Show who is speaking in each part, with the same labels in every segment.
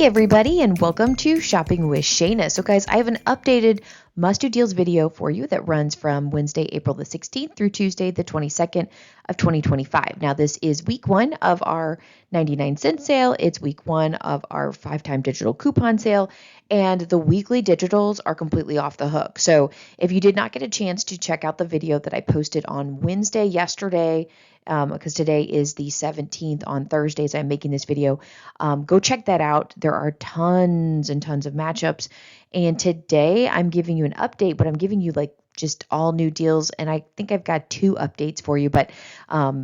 Speaker 1: Hey everybody, and welcome to Shopping with Shana. So guys, I have an updated must-do deals video for you that runs from Wednesday, April the 16th through Tuesday, the 22nd of 2025. Now this is week one of our 99-cent sale. It's week one of our 5-time digital coupon sale, and the weekly digitals are completely off the hook. So if you did not get a chance to check out the video that I posted on Wednesday yesterday, because today is the 17th, on Thursdays I'm making this video, go check that out. There are tons and tons of matchups. And today I'm giving you an update, but I'm giving you like just all new deals. And I think I've got 2 updates for you, but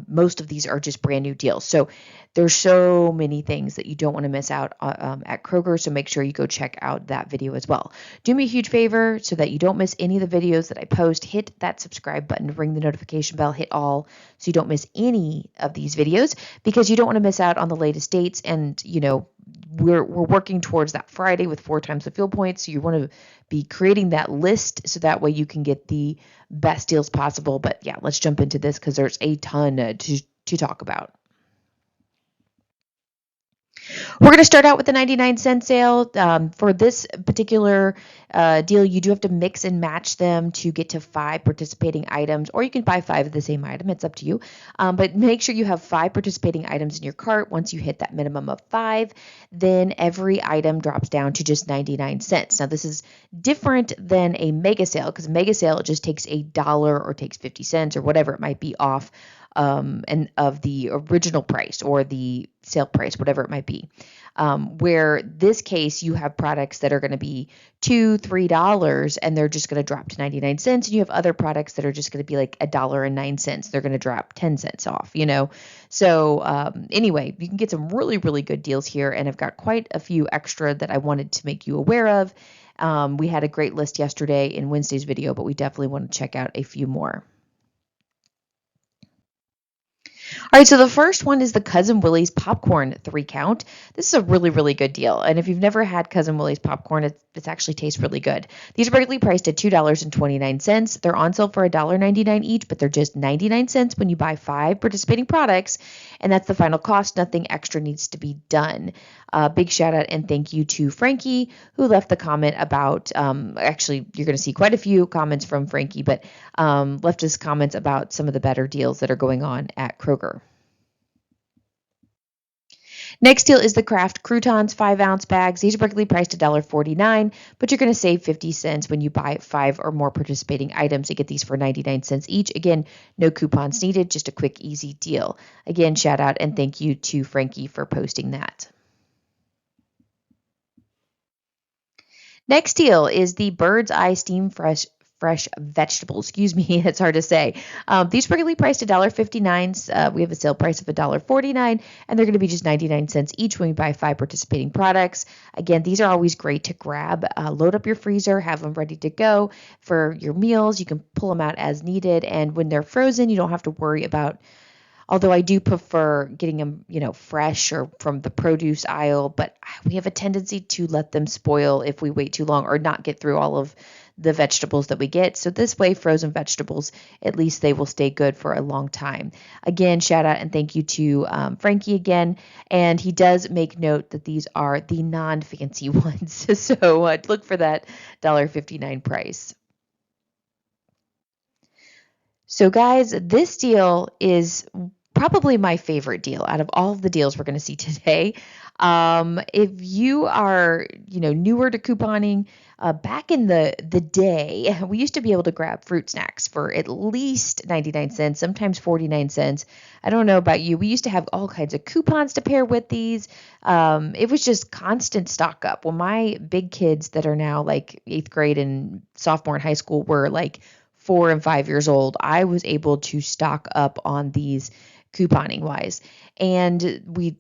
Speaker 1: most of these are just brand new deals. So there's so many things that you don't want to miss out at Kroger. So make sure you go check out that video as well. Do me a huge favor so that you don't miss any of the videos that I post. Hit that subscribe button, ring the notification bell, hit all so you don't miss any of these videos, because you don't want to miss out on the latest dates. And, you know, we're working towards that Friday with 4 times the fuel points. So you want to be creating that list so that way you can get the best deals possible. But yeah, let's jump into this because there's a ton to talk about. We're going to start out with the 99-cent sale. For this particular deal, you do have to mix and match them to get to 5 participating items, or you can buy 5 of the same item. It's up to you. But make sure you have 5 participating items in your cart. Once you hit that minimum of 5, then every item drops down to just 99 cents. Now, this is different than a mega sale, because a mega sale just takes $1 or takes 50 cents or whatever it might be off and of the original price or the sale price, whatever it might be. Where this case, you have products that are going to be $2, $3, and they're just going to drop to 99 cents. And you have other products that are just going to be like $1.09. They're going to drop 10 cents off, you know? So anyway, you can get some really, really good deals here. And I've got quite a few extra that I wanted to make you aware of. We had a great list yesterday in Wednesday's video, but we definitely want to check out a few more. All right, so the first one is the Cousin Willie's popcorn 3-count. This is a really, really good deal. And if you've never had Cousin Willie's popcorn, it actually tastes really good. These are regularly priced at $2.29. They're on sale for $1.99 each, but they're just 99 cents when you buy 5 participating products. And that's the final cost. Nothing extra needs to be done. Big shout out and thank you to Frankie, who left the comment about, actually, you're going to see quite a few comments from Frankie, but left us comments about some of the better deals that are going on at Kroger. Next deal is the Kraft Croutons 5-ounce bags. These are regularly priced $1.49, but you're going to save 50 cents when you buy 5 or more participating items. You get these for 99 cents each. Again, no coupons needed, just a quick, easy deal. Again, shout out and thank you to Frankie for posting that. Next deal is the Bird's Eye Steam Fresh vegetables. Excuse me, it's hard to say. These are regularly priced $1.59. We have a sale price of $1.49, and they're going to be just 99 cents each when we buy 5 participating products. Again, these are always great to grab. Load up your freezer, have them ready to go for your meals. You can pull them out as needed, and when they're frozen, you don't have to worry about. Although I do prefer getting them, you know, fresh or from the produce aisle, but we have a tendency to let them spoil if we wait too long or not get through all of the vegetables that we get. So this way, frozen vegetables, at least they will stay good for a long time. Again, shout out and thank you to Frankie again. And he does make note that these are the non-fancy ones. So look for that $1.59 price. So guys, this deal is probably my favorite deal out of all of the deals we're going to see today. If you are, you know, newer to couponing, back in the day, we used to be able to grab fruit snacks for at least 99 cents, sometimes 49 cents. I don't know about you. We used to have all kinds of coupons to pair with these. It was just constant stock up. Well, my big kids that are now like 8th grade and sophomore in high school were like 4 and 5 years old. I was able to stock up on these couponing wise, and we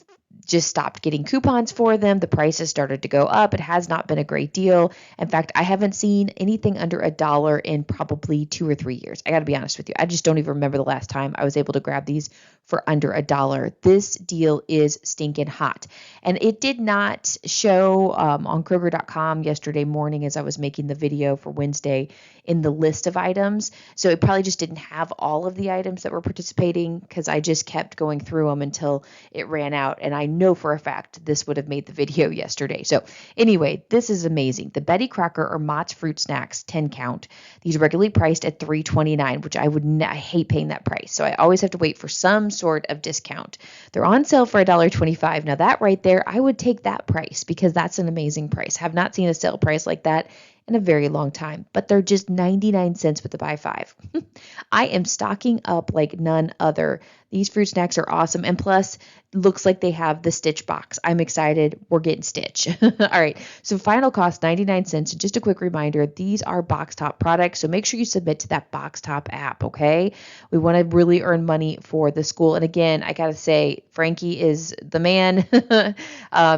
Speaker 1: just stopped getting coupons for them. The prices started to go up. It has not been a great deal. In fact, I haven't seen anything under $1 in probably 2 or 3 years. I got to be honest with you. I just don't even remember the last time I was able to grab these for under $1. This deal is stinking hot. And it did not show on Kroger.com yesterday morning as I was making the video for Wednesday in the list of items. So it probably just didn't have all of the items that were participating because I just kept going through them until it ran out. And I I know for a fact this would have made the video yesterday. So anyway, this is amazing. The Betty Crocker or Mott's Fruit Snacks 10 count. These are regularly priced at $3.29, which I hate paying that price. So I always have to wait for some sort of discount. They're on sale for $1.25. Now that right there, I would take that price because that's an amazing price. Have not seen a sale price like that in a very long time, but they're just 99 cents with the buy five. I am stocking up like none other. These fruit snacks are awesome. And plus, looks like they have the Stitch box. I'm excited. We're getting Stitch. All right. So final cost, 99 cents. And just a quick reminder, these are box top products. So make sure you submit to that box top app. Okay. We want to really earn money for the school. And again, I got to say, Frankie is the man,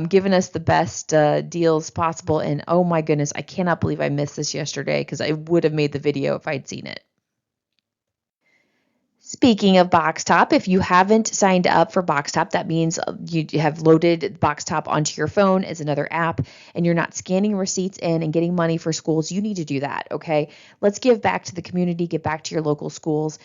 Speaker 1: giving us the best deals possible. And oh my goodness, I cannot believe I missed this yesterday because I would have made the video if I'd seen it. Speaking of Box Top, if you haven't signed up for Box Top, that means you have loaded Box Top onto your phone as another app and you're not scanning receipts in and getting money for schools. You need to do that, okay? Let's give back to the community, give back to your local schools.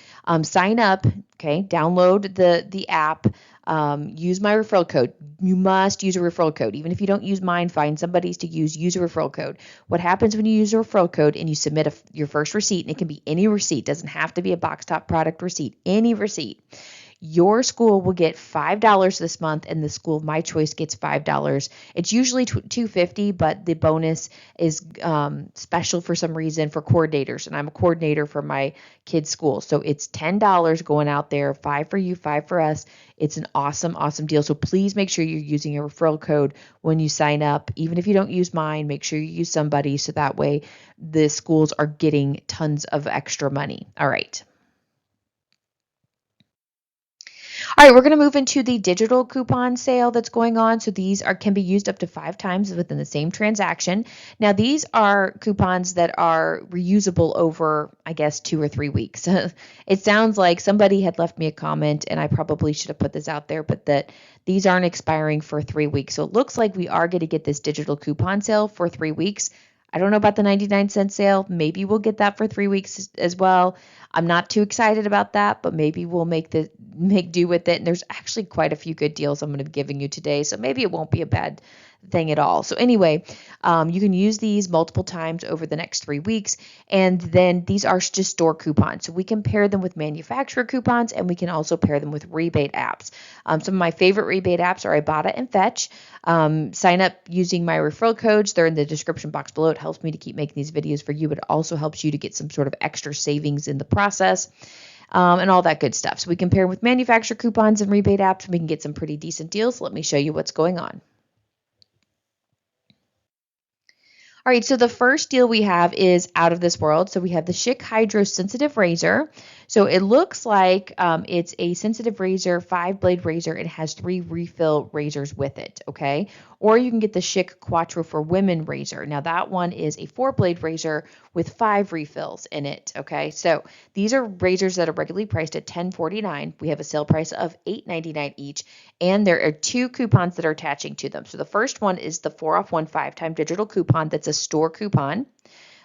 Speaker 1: Sign up, okay? Download the app. Use my referral code. You must use a referral code. Even if you don't use mine, find somebody's to use a referral code. What happens when you use a referral code and you submit your first receipt, and it can be any receipt, doesn't have to be a Box Top product receipt, any receipt. Your school will get $5 this month, and the school of my choice gets $5. It's usually $2.50, but the bonus is special for some reason for coordinators, and I'm a coordinator for my kids' school. So it's $10 going out there, 5 for you, 5 for us. It's an awesome, awesome deal. So please make sure you're using a referral code when you sign up. Even if you don't use mine, make sure you use somebody so that way the schools are getting tons of extra money. All right. All right, we're going to move into the digital coupon sale that's going on. So these can be used up to 5 times within the same transaction. Now, these are coupons that are reusable over, I guess, 2 or 3 weeks. It sounds like somebody had left me a comment, and I probably should have put this out there, but that these aren't expiring for 3 weeks. So it looks like we are going to get this digital coupon sale for 3 weeks. I don't know about the 99-cent sale. Maybe we'll get that for 3 weeks as well. I'm not too excited about that, but maybe we'll make do with it. And there's actually quite a few good deals I'm going to be giving you today, so maybe it won't be a bad thing at all. So anyway, you can use these multiple times over the next 3 weeks. And then these are just store coupons. So we can pair them with manufacturer coupons, and we can also pair them with rebate apps. Some of my favorite rebate apps are Ibotta and Fetch. Sign up using my referral codes. They're in the description box below. It helps me to keep making these videos for you, but it also helps you to get some sort of extra savings in the process. And all that good stuff. So we can pair with manufacturer coupons and rebate apps, and we can get some pretty decent deals. Let me show you what's going on. All right, so the first deal we have is out of this world. So we have the Schick Hydro Sensitive Razor. So it looks like it's a sensitive razor, 5-blade razor. It has 3 refill razors with it, okay? Or you can get the Schick Quattro for Women razor. Now that one is a 4-blade razor with 5 refills in it, okay? So these are razors that are regularly priced at $10.49. We have a sale price of $8.99 each, and there are 2 coupons that are attaching to them. So the first one is the 4-off-1 5-time digital coupon. That's a store coupon.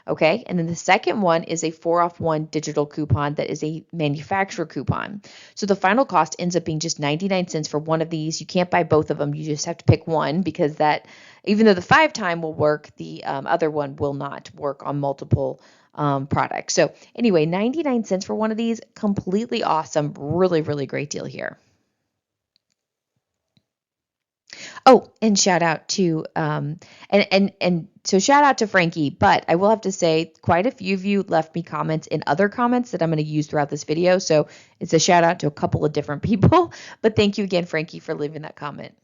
Speaker 1: Okay, and then the second one is a 4-off-1 digital coupon that is a manufacturer coupon. So the final cost ends up being just 99 cents for one of these. You can't buy both of them. You just have to pick one because that, even though the 5-time will work, the other one will not work on multiple products. So anyway, 99 cents for one of these, completely awesome. Really, really great deal here. Oh, and shout out to so shout out to Frankie, but I will have to say quite a few of you left me comments in other comments that I'm going to use throughout this video. So it's a shout out to a couple of different people, but thank you again, Frankie, for leaving that comment.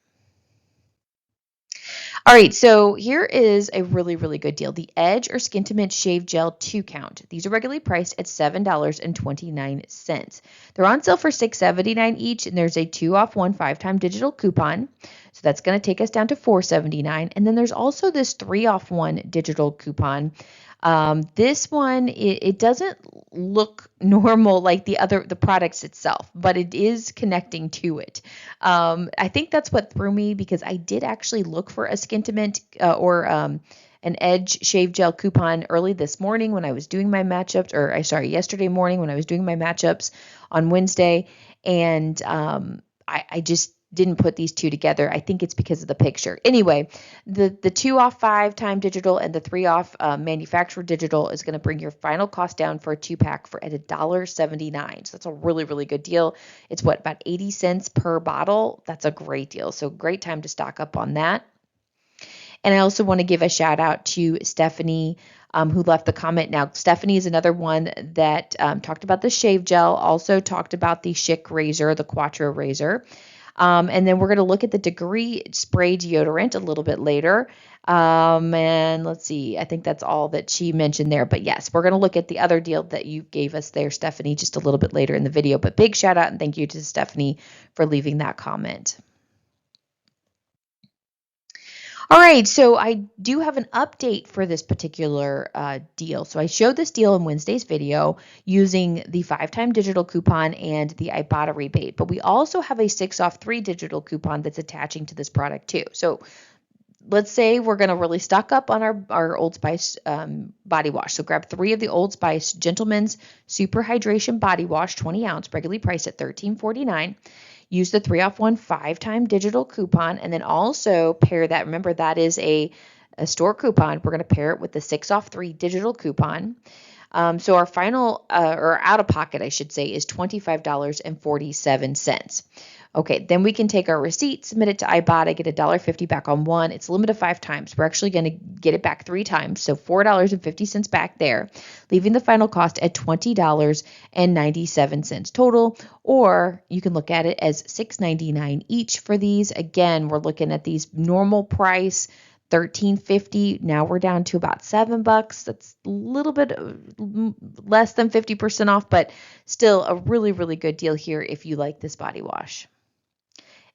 Speaker 1: All right, so here is a really, really good deal. The Edge or Skin to Mint Shave Gel 2-count. These are regularly priced at $7.29. They're on sale for $6.79 each, and there's a 2-off-1 5-time digital coupon. So that's going to take us down to $4.79. And then there's also this 3-off-1 digital coupon. This one, it doesn't look normal like the products itself, but it is connecting to it. I think that's what threw me because I did actually look for a Skin to Mint or an Edge shave gel coupon early this morning when I was doing my matchups, yesterday morning when I was doing my matchups on Wednesday. And I just didn't put these two together. I think it's because of the picture. Anyway, the 2 off 5 time digital and the 3 off manufacturer digital is going to bring your final cost down for a 2-pack for at $1.79. So that's a really, really good deal. It's about 80 cents per bottle. That's a great deal. So great time to stock up on that. And I also want to give a shout out to Stephanie, who left the comment. Now, Stephanie is another one that talked about the shave gel, also talked about the Schick razor, the Quattro razor. And then we're going to look at the Degree spray deodorant a little bit later. And let's see, I think that's all that she mentioned there. But yes, we're going to look at the other deal that you gave us there, Stephanie, just a little bit later in the video. But big shout out and thank you to Stephanie for leaving that comment. All right, so I do have an update for this particular deal. So I showed this deal in Wednesday's video using the 5-time digital coupon and the Ibotta rebate, but we also have a 6 off 3 digital coupon that's attaching to this product too. So let's say we're going to really stock up on our Old Spice body wash. So grab 3 of the Old Spice Gentleman's Super Hydration Body Wash, 20 ounce, regularly priced at $13.49. Use the 3 off 1 5-time digital coupon, and then also pair that. Remember, that is a store coupon. We're going to pair it with the 6 off 3 digital coupon. So our final, or out of pocket, I should say, is $25.47. Okay, then we can take our receipt, submit it to Ibotta, get $1.50 back on one. It's limited 5 times. We're actually going to get it back 3 times, so $4.50 back there, leaving the final cost at $20.97 total, or you can look at it as $6.99 each for these. Again, we're looking at these normal price, $13.50. Now we're down to about $7. That's a little bit less than 50% off, but still a really, really good deal here if you like this body wash.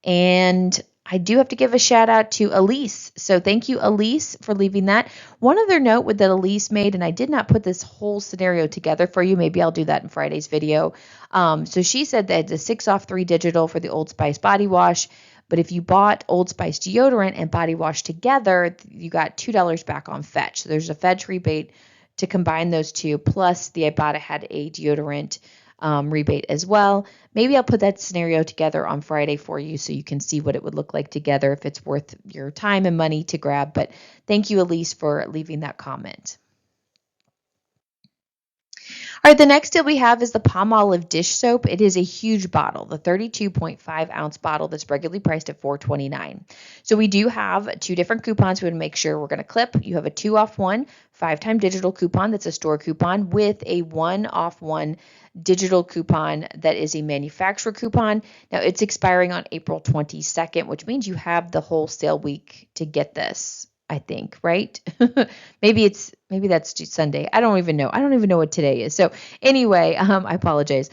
Speaker 1: And I do have to give a shout out to Elise. So thank you, Elise, for leaving that. One other note that Elise made, and I did not put this whole scenario together for you. Maybe I'll do that in Friday's video. So she said that the 6 off 3 digital for the Old Spice body wash, but if you bought Old Spice deodorant and body wash together, you got $2 back on Fetch. So there's a Fetch rebate to combine those two, plus the Ibotta had a deodorant rebate as well. Maybe I'll put that scenario together on Friday for you so you can see what it would look like together if it's worth your time and money to grab. But thank you, Elise, for leaving that comment. All right, the next deal we have is the Palmolive dish soap. It is a huge bottle, the 32.5 ounce bottle that's regularly priced at $4.29. So we do have 2 different coupons we would make sure we're going to clip. You have a 2 off 1 5-time digital coupon that's a store coupon with a 1 off 1 digital coupon that is a manufacturer coupon. Now it's expiring on April 22nd, which means you have the whole sale week to get this. I think, right? maybe that's Sunday. I don't even know. I don't even know what today is. So anyway, I apologize.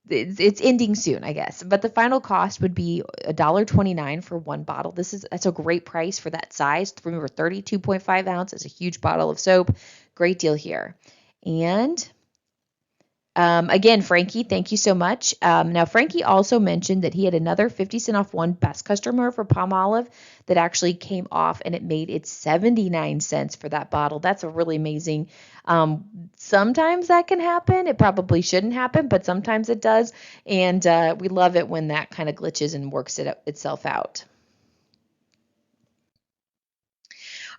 Speaker 1: It's ending soon, I guess. But the final cost would be $1.29 for 1 bottle. That's a great price for that size. Remember, 32.5 ounce is a huge bottle of soap. Great deal here. And again, Frankie, thank you so much. Now, Frankie also mentioned that he had another 50 cent off 1 best customer for Palmolive that actually came off, and it made it 79 cents for that bottle. That's a really amazing. Sometimes that can happen. It probably shouldn't happen, but sometimes it does. And we love it when that kind of glitches and works itself out.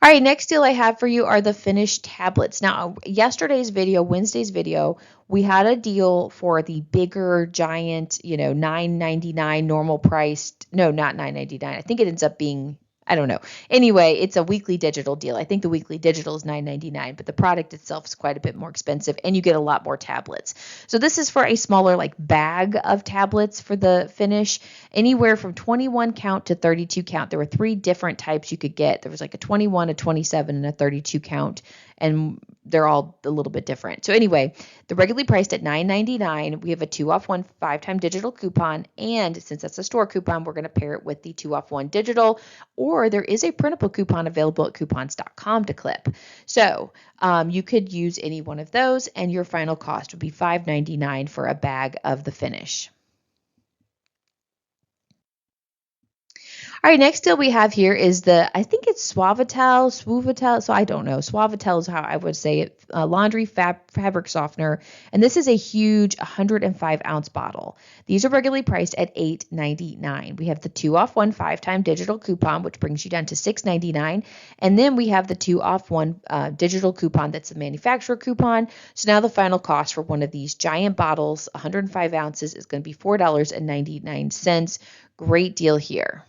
Speaker 1: All right, next deal I have for you are the Finish tablets. Now, Wednesday's video, we had a deal for the bigger, giant, $9.99 normal priced. No, not $9.99. I think it ends up being, I don't know. Anyway, it's a weekly digital deal. I think the weekly digital is $9.99, but the product itself is quite a bit more expensive, and you get a lot more tablets. So this is for a smaller bag of tablets for the Finish, anywhere from 21 count to 32 count. There were 3 different types you could get. There was a 21, a 27, and a 32 count, and they're all a little bit different. So anyway, they're regularly priced at $9.99. We have a 2 off 1 5-time digital coupon, and since that's a store coupon, we're going to pair it with the 2 off 1 digital, or there is a printable coupon available at coupons.com to clip. So you could use any one of those, and your final cost would be $5.99 for a bag of the Finish. All right, next deal we have here is I think it's Suavitel. So I don't know. Suavitel is how I would say it. Laundry fabric softener. And this is a huge 105-ounce bottle. These are regularly priced at $8.99. We have the 2 off 1 5-time digital coupon, which brings you down to $6.99. And then we have the 2 off 1 digital coupon that's the manufacturer coupon. So now the final cost for one of these giant bottles, 105 ounces, is going to be $4.99. Great deal here.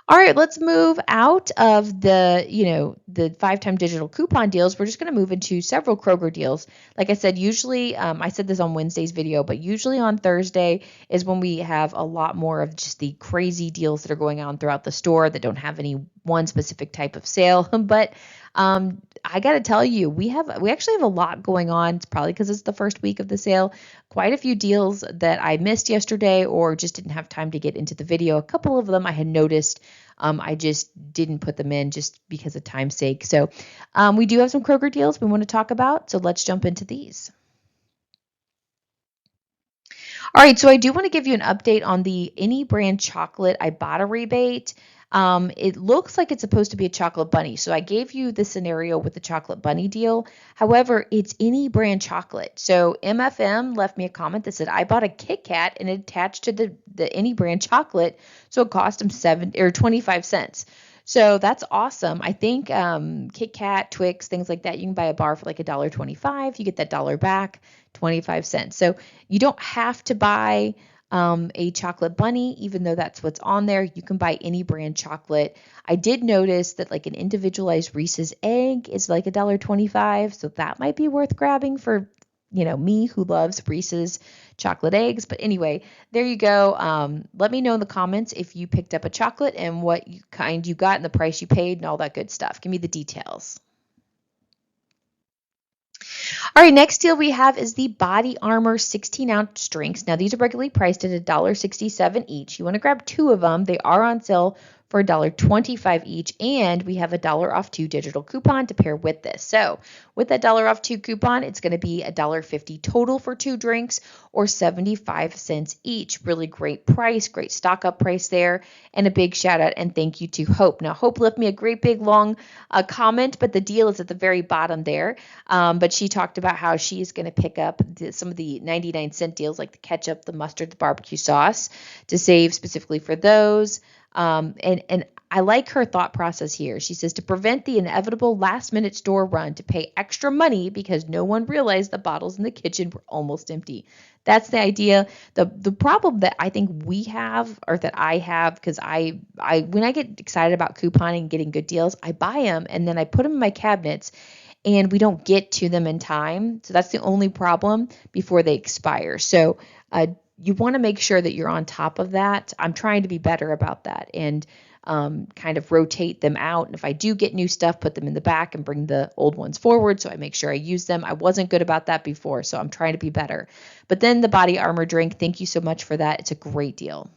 Speaker 1: All right, let's move out of the 5-time digital coupon deals. We're just going to move into several Kroger deals. Like I said, usually, I said this on Wednesday's video, but usually on Thursday is when we have a lot more of just the crazy deals that are going on throughout the store that don't have any one specific type of sale. But I got to tell you, we actually have a lot going on. It's probably because it's the first week of the sale. Quite a few deals that I missed yesterday or just didn't have time to get into the video. A couple of them I had noticed. I just didn't put them in just because of time's sake. So we do have some Kroger deals we want to talk about. So let's jump into these. All right, so I do want to give you an update on the Any Brand chocolate Ibotta rebate. It looks like it's supposed to be a chocolate bunny. So I gave you the scenario with the chocolate bunny deal. However, it's Any Brand chocolate. So MFM left me a comment that said, I bought a Kit Kat and it attached to the Any Brand chocolate. So it cost him 25 cents. So that's awesome. I think Kit Kat, Twix, things like that, you can buy a bar for like $1.25. You get that dollar back, 25 cents. So you don't have to buy a chocolate bunny, even though that's what's on there. You can buy Any Brand chocolate. I did notice that like an individualized Reese's egg is like $1.25. So that might be worth grabbing for, me who loves Reese's chocolate eggs. But anyway, there you go. Let me know in the comments if you picked up a chocolate and what kind you got and the price you paid and all that good stuff. Give me the details. All right, next deal we have is the Body Armor 16-ounce drinks. Now, these are regularly priced at $1.67 each. You want to grab 2 of them. They are on sale for $1.25 each, and we have a $1 off 2 digital coupon to pair with this. So with that $1 off 2 coupon, it's going to be $1.50 total for 2 drinks or 75 cents each. Really great price, great stock up price there, and a big shout out and thank you to Hope. Now, Hope left me a great big long comment, but the deal is at the very bottom there. But she talked about how she's going to pick up some of the 99-cent deals like the ketchup, the mustard, the barbecue sauce to save specifically for those. And I like her thought process here. She says to prevent the inevitable last-minute store run to pay extra money because no one realized the bottles in the kitchen were almost empty. That's the idea. The problem that I think we have, or that I have, because I when I get excited about couponing and getting good deals, I buy them and then I put them in my cabinets and we don't get to them in time. So that's the only problem before they expire. So you want to make sure that you're on top of that. I'm trying to be better about that and kind of rotate them out. And if I do get new stuff, put them in the back and bring the old ones forward so I make sure I use them. I wasn't good about that before, so I'm trying to be better. But then the Body Armor drink, thank you so much for that. It's a great deal.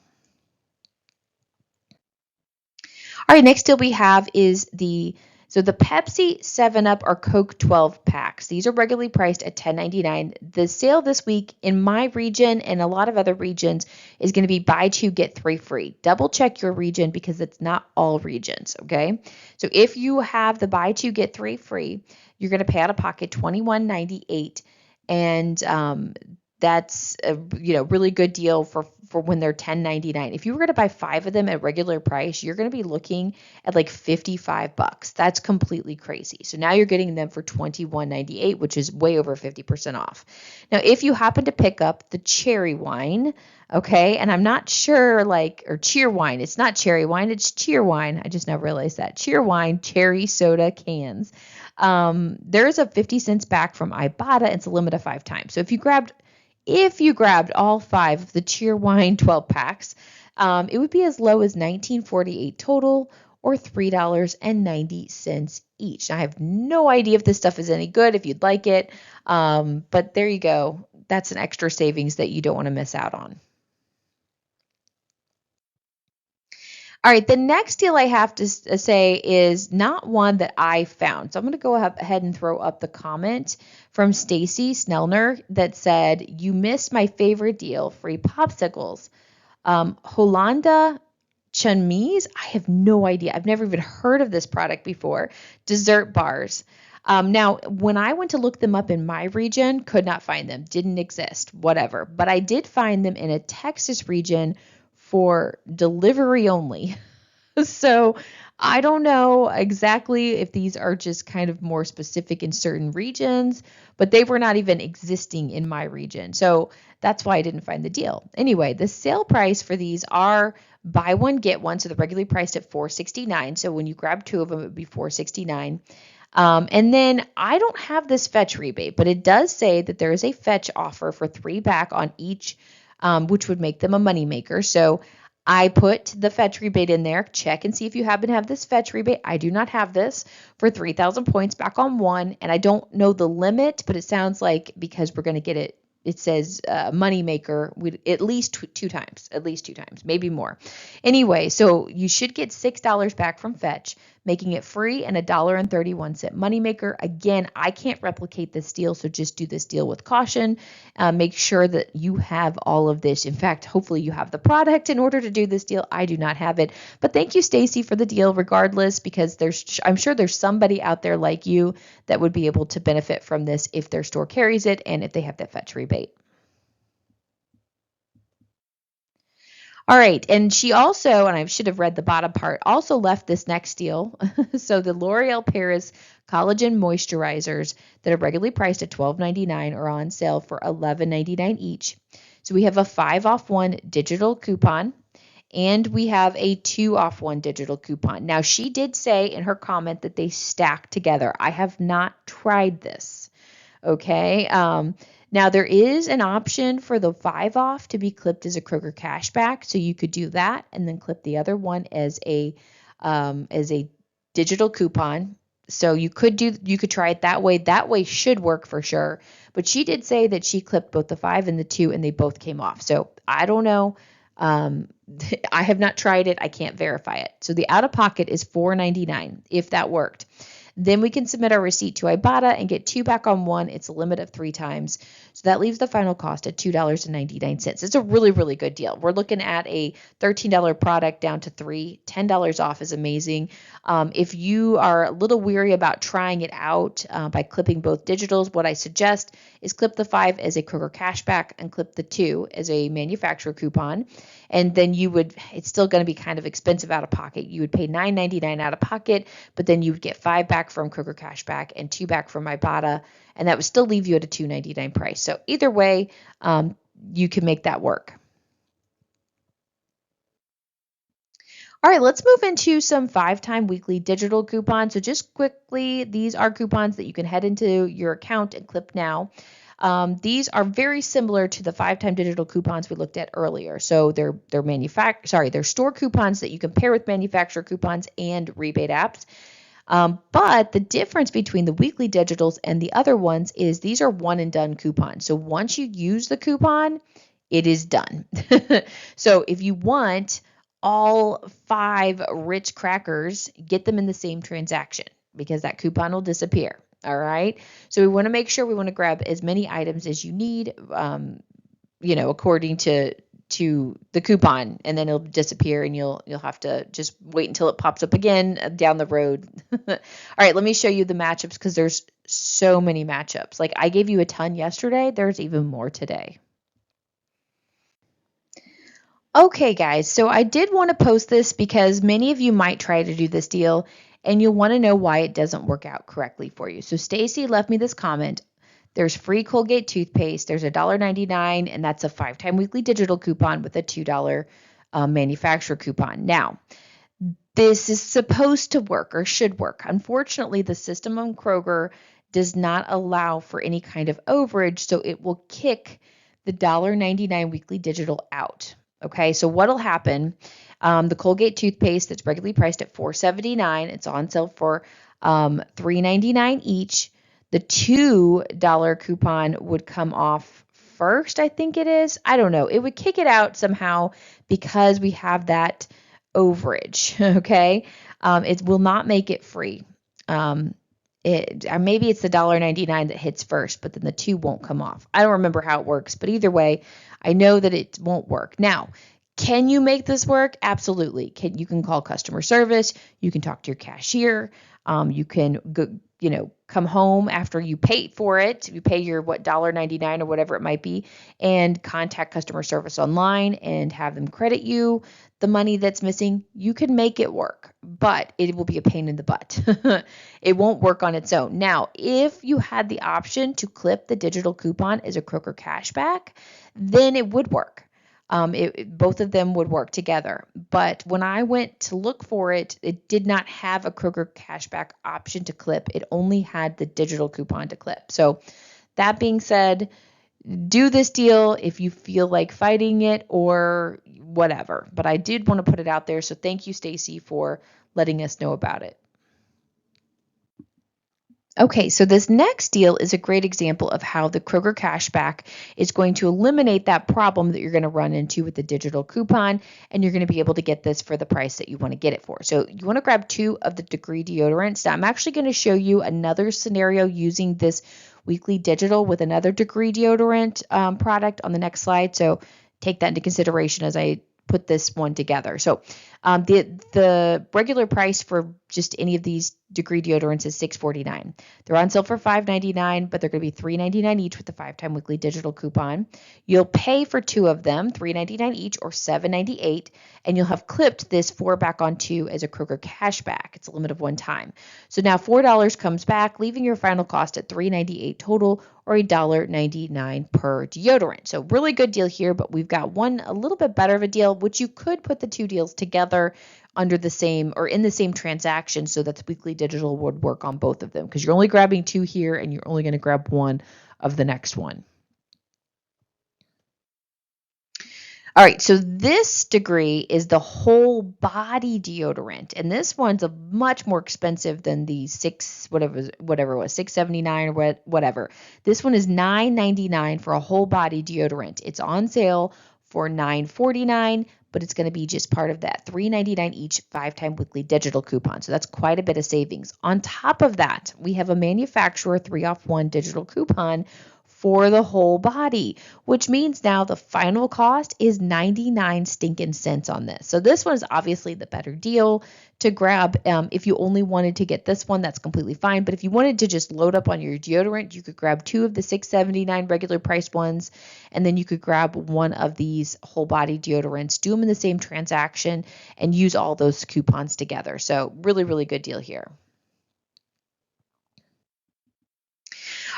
Speaker 1: All right, next deal we have is the Pepsi 7-Up or Coke 12 packs. These are regularly priced at $10.99. The sale this week in my region and a lot of other regions is going to be buy 2, get 3 free. Double check your region because it's not all regions, okay? So if you have the buy 2, get 3 free, you're going to pay out of pocket $21.98, and that's a really good deal for when they're $10.99. If you were going to buy 5 of them at regular price, you're going to be looking at like $55. That's completely crazy. So now you're getting them for $21.98, which is way over 50% off. Now, if you happen to pick up the cherry wine, okay, and I'm not sure or cheer wine. It's not cherry wine, it's cheer wine. I just now realized that. Cheer wine, cherry soda cans. There's a 50 cents back from Ibotta. It's a limit of 5 times. So if you grabbed all 5 of the Cheer Wine 12 packs, it would be as low as $19.48 total or $3.90 each. Now, I have no idea if this stuff is any good, if you'd like it, but there you go. That's an extra savings that you don't want to miss out on. All right, the next deal I have to say is not one that I found. So I'm going to go ahead and throw up the comment from Stacy Snellner that said, "You missed my favorite deal, free popsicles." Holanda Chunmis, I have no idea. I've never even heard of this product before. Dessert bars. Now, when I went to look them up in my region, could not find them, didn't exist, whatever. But I did find them in a Texas region for delivery only. So I don't know exactly if these are just kind of more specific in certain regions, but they were not even existing in my region. So that's why I didn't find the deal. Anyway, the sale price for these are buy one, get one. So they're regularly priced at $4.69. So when you grab two of them, it would be $4.69. And then I don't have this fetch rebate, but it does say that there is a fetch offer for 3 back on each, which would make them a moneymaker. So I put the fetch rebate in there. Check and see if you happen to have this fetch rebate. I do not have this for 3,000 points back on one. And I don't know the limit, but it sounds like because we're going to get it, it says moneymaker at least two times, maybe more. Anyway, so you should get $6 back from fetch, making it free and $1.31 moneymaker. Again, I can't replicate this deal, so just do this deal with caution. Make sure that you have all of this. In fact, hopefully you have the product in order to do this deal. I do not have it, but thank you, Stacy, for the deal regardless, because I'm sure there's somebody out there like you that would be able to benefit from this if their store carries it and if they have that fetch rebate. All right, and she also, and I should have read the bottom part, also left this next deal. So the L'Oreal Paris Collagen Moisturizers that are regularly priced at $12.99 are on sale for $11.99 each. So we have a 5 off 1 digital coupon, and we have a 2 off 1 digital coupon. Now, she did say in her comment that they stack together. I have not tried this. Okay. Now there is an option for the 5 off to be clipped as a Kroger cashback. So you could do that and then clip the other one as a digital coupon. So you could try it that way. That way should work for sure. But she did say that she clipped both the 5 and the 2 and they both came off. So I don't know. I have not tried it. I can't verify it. So the out of pocket is $4.99 if that worked. Then we can submit our receipt to Ibotta and get 2 back on 1. It's a limit of 3 times. So that leaves the final cost at $2.99. It's a really, really good deal. We're looking at a $13 product down to $3. $10 off is amazing. If you are a little weary about trying it out by clipping both digitals, what I suggest is clip the 5 as a Kroger cashback and clip the 2 as a manufacturer coupon. And then it's still going to be kind of expensive out of pocket. You would pay $9.99 out of pocket, but then you would get 5 back from Kroger Cashback and 2 back from Ibotta, and that would still leave you at a $2.99 price. So either way, you can make that work. All right, let's move into some 5-time weekly digital coupons. So just quickly, these are coupons that you can head into your account and clip now. These are very similar to the 5-time digital coupons we looked at earlier. So they're store coupons that you can pair with manufacturer coupons and rebate apps. But the difference between the weekly digitals and the other ones is these are one and done coupons. So once you use the coupon, it is done. So if you want all 5 Ritz crackers, get them in the same transaction because that coupon will disappear. All right. So we want to make sure we want to grab as many items as you need, according to the coupon, and then it'll disappear and you'll have to just wait until it pops up again down the road. All right, let me show you the matchups because there's so many matchups. Like I gave you a ton yesterday. There's even more today. Okay, guys, so I did want to post this because many of you might try to do this deal and you'll want to know why it doesn't work out correctly for you. So Stacy left me this comment. There's free Colgate toothpaste. There's $1.99, and that's a 5-time weekly digital coupon with a $2 manufacturer coupon. Now, this is supposed to work or should work. Unfortunately, the system on Kroger does not allow for any kind of overage, so it will kick the $1.99 weekly digital out. Okay, so what'll happen? The Colgate toothpaste that's regularly priced at $4.79. It's on sale for $3.99 each. The $2 coupon would come off first, I think it is. I don't know. It would kick it out somehow because we have that overage. Okay, it will not make it free. Maybe it's the $1.99 that hits first, but then the 2 won't come off. I don't remember how it works, but either way, I know that it won't work. Now, Can you make this work? Absolutely. You can call customer service. You can talk to your cashier. You can go, come home after you pay for it. You pay your $1.99 or whatever it might be, and contact customer service online and have them credit you the money that's missing. You can make it work, but it will be a pain in the butt. It won't work on its own. Now, if you had the option to clip the digital coupon as a Kroger cashback, then it would work. Both of them would work together. But when I went to look for it, it did not have a Kroger cashback option to clip. It only had the digital coupon to clip. So that being said, do this deal if you feel like fighting it or whatever. But I did want to put it out there. So thank you, Stacy, for letting us know about it. Okay, so this next deal is a great example of how the Kroger cashback is going to eliminate that problem that you're going to run into with the digital coupon, and you're going to be able to get this for the price that you want to get it for. So you want to grab 2 of the Degree deodorants. Now I'm actually going to show you another scenario using this weekly digital with another Degree deodorant product on the next slide. So take that into consideration as I put this one together. So the regular price for just any of these Degree deodorants is $6.49. They're on sale for $5.99, but they're going to be $3.99 each with the 5-time weekly digital coupon. You'll pay for 2 of them, $3.99 each or $7.98, and you'll have clipped this 4 back on 2 as a Kroger cashback. It's a limit of 1 time. So now $4 comes back, leaving your final cost at $3.98 total or $1.99 per deodorant. So really good deal here, but we've got one a little bit better of a deal, which you could put the 2 deals together under the same or in the same transaction so that the weekly digital would work on both of them, because you're only grabbing 2 here and you're only going to grab 1 of the next one. All right, so this Degree is the whole body deodorant, and this one's a much more expensive than the whatever it was, $6.79 or whatever. This one is $9.99 for a whole body deodorant. It's on sale for $9.49, but it's going to be just part of that $3.99 each 5-time weekly digital coupon. So that's quite a bit of savings. On top of that, we have a manufacturer 3-off-1 digital coupon for the whole body, which means now the final cost is 99 stinking cents on this. So this one is obviously the better deal to grab. If you only wanted to get this one, that's completely fine. But if you wanted to just load up on your deodorant, you could grab 2 of the $6.79 regular price ones, and then you could grab 1 of these whole body deodorants, do them in the same transaction, and use all those coupons together. So really, really good deal here.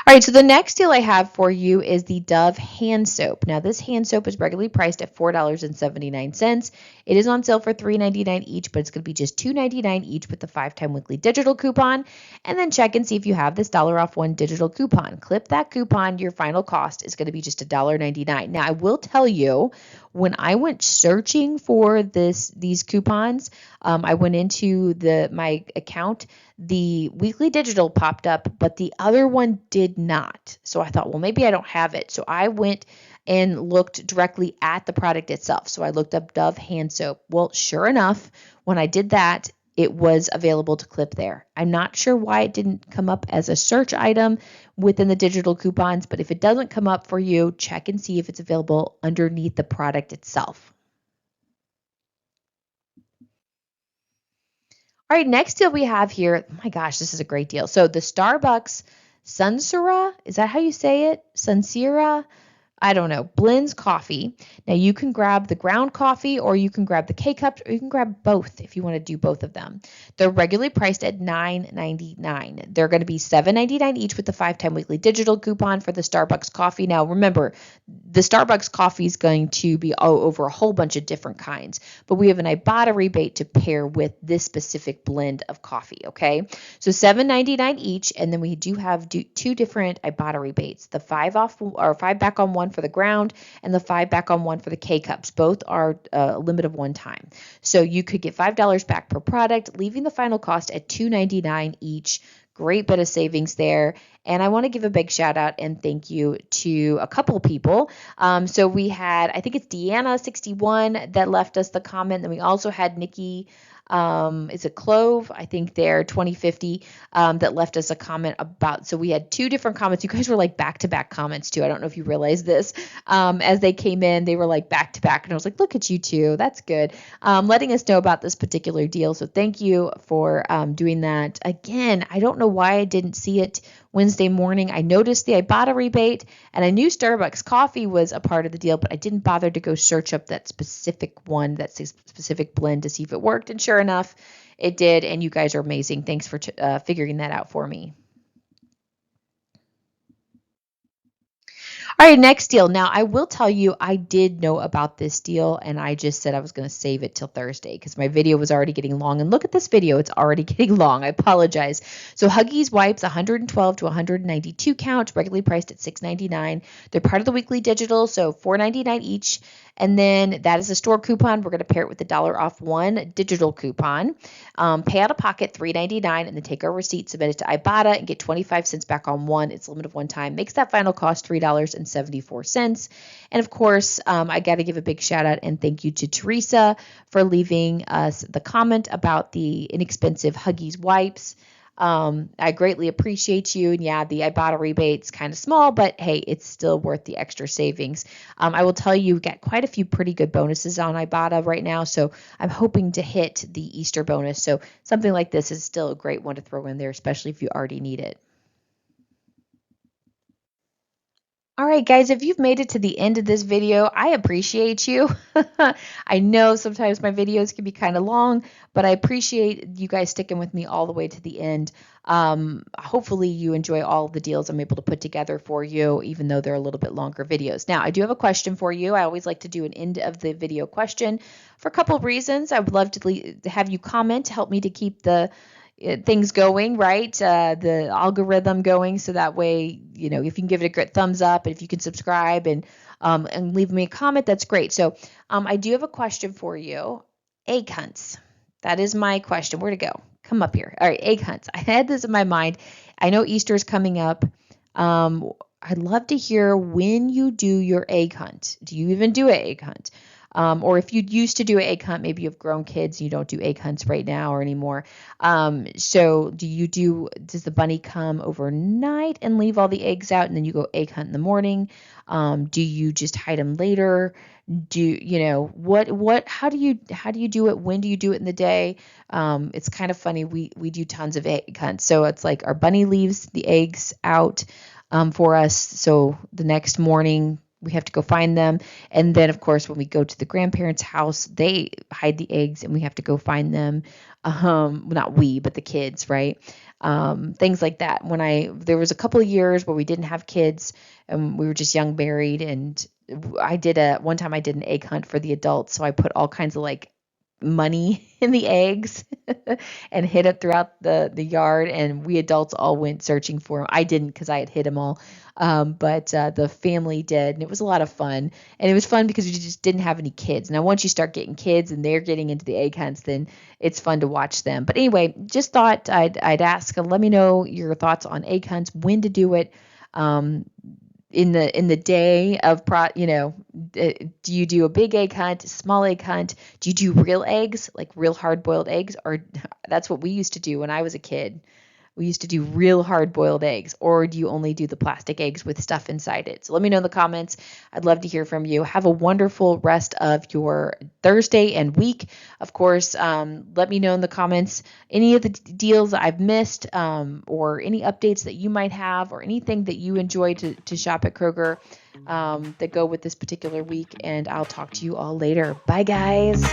Speaker 1: All right, so the next deal I have for you is the Dove hand soap. Now, this hand soap is regularly priced at $4.79. It is on sale for $3.99 each, but it's going to be just $2.99 each with the 5-time weekly digital coupon. And then check and see if you have this $1 digital coupon. Clip that coupon. Your final cost is going to be just $1.99. Now, I will tell you, when I went searching for these coupons, I went into my account. The weekly digital popped up, but the other one did not. So I thought, well, maybe I don't have it. So I went and looked directly at the product itself. So I looked up Dove hand soap. Well, sure enough, when I did that, it was available to clip there. I'm not sure why it didn't come up as a search item within the digital coupons, but if it doesn't come up for you, check and see if it's available underneath the product itself. All right, next deal we have here. Oh my gosh, this is a great deal. So the Starbucks Sunsera, is that how you say it? Sunsera? I don't know, blends coffee. Now you can grab the ground coffee or you can grab the K-Cups or you can grab both if you want to do both of them. They're regularly priced at $9.99. They're going to be $7.99 each with the 5-time weekly digital coupon for the Starbucks coffee. Now remember, the Starbucks coffee is going to be over a whole bunch of different kinds, but we have an Ibotta rebate to pair with this specific blend of coffee, okay? So $7.99 each, and then we do have 2 different Ibotta rebates, the 5 back on 1 for the ground and the 5 back on 1 for the K-Cups. Both are a limit of 1 time. So you could get $5 back per product, leaving the final cost at $2.99 each. Great bit of savings there. And I want to give a big shout out and thank you to a couple people. So we had, I think it's Deanna61 that left us the comment. Then we also had Nikki, is it Clove? I think they're 2050, that left us a comment about, so we had two different comments. You guys were like back-to-back comments too. I don't know if you realized this. As they came in, they were like back-to-back, and I was like, look at you two. That's good. Letting us know about this particular deal. So thank you for doing that. Again, I don't know why I didn't see it Wednesday morning. I noticed the Ibotta rebate, and I knew Starbucks coffee was a part of the deal, but I didn't bother to go search up that specific one, that specific blend, to see if it worked. And sure enough, it did. And you guys are amazing. Thanks for figuring that out for me. All right, next deal. Now, I will tell you, I did know about this deal, and I just said I was going to save it till Thursday because my video was already getting long. And look at this video. It's already getting long. I apologize. So Huggies wipes, 112 to 192 count, regularly priced at $6.99. They're part of the weekly digital, so $4.99 each. And then that is a store coupon. We're going to pair it with the $1 off one digital coupon. Pay out of pocket $3.99 and then take our receipt, submit it to Ibotta, and get 25 cents back on one. It's a limit of one time. Makes that final cost $3.74. And of course, I got to give a big shout out and thank you to Teresa for leaving us the comment about the inexpensive Huggies wipes. I greatly appreciate you. And yeah, the Ibotta rebate's kind of small, but hey, it's still worth the extra savings. I will tell you, got quite a few pretty good bonuses on Ibotta right now. So I'm hoping to hit the Easter bonus. So something like this is still a great one to throw in there, especially if you already need it. All right, guys, if you've made it to the end of this video, I appreciate you. I know sometimes my videos can be kind of long, but I appreciate you guys sticking with me all the way to the end. Hopefully you enjoy all the deals I'm able to put together for you, even though they're a little bit longer videos. Now, I do have a question for you. I always like to do an end of the video question for a couple of reasons. I would love to have you comment to help me to keep the things going, right? The algorithm going, so that way, if you can give it a great thumbs up, and if you can subscribe and leave me a comment, that's great. So I do have a question for you. Egg hunts. That is my question. Where to go? Come up here. All right, egg hunts. I had this in my mind. I know Easter is coming up. I'd love to hear when you do your egg hunt. Do you even do an egg hunt? Or if you used to do an egg hunt, maybe you have grown kids and you don't do egg hunts right now or anymore. So does the bunny come overnight and leave all the eggs out and then you go egg hunt in the morning? Do you just hide them later? How do you do it? When do you do it in the day? It's kind of funny. We do tons of egg hunts. So it's like our bunny leaves the eggs out, for us. So the next morning, we have to go find them. And then, of course, when we go to the grandparents' house, they hide the eggs and we have to go find them. Not we, but the kids, right? Things like that. There was a couple of years where we didn't have kids and we were just young married. And one time I did an egg hunt for the adults. So I put all kinds of like money in the eggs and hid it throughout the yard, and we adults all went searching for them. I didn't because I had hid them all, but the family did, and it was a lot of fun. And it was fun because we just didn't have any kids. Now once you start getting kids and they're getting into the egg hunts, then it's fun to watch them. But anyway, just thought I'd ask, let me know your thoughts on egg hunts, when to do it, in the day of do you do a big egg hunt, a small egg hunt? Do you do real eggs, like real hard boiled eggs? Or that's what we used to do when I was a kid. We used to do real hard-boiled eggs. Or do you only do the plastic eggs with stuff inside it? So let me know in the comments. I'd love to hear from you. Have a wonderful rest of your Thursday and week. Of course, let me know in the comments any of the deals I've missed, or any updates that you might have, or anything that you enjoy to shop at Kroger that go with this particular week. And I'll talk to you all later. Bye, guys.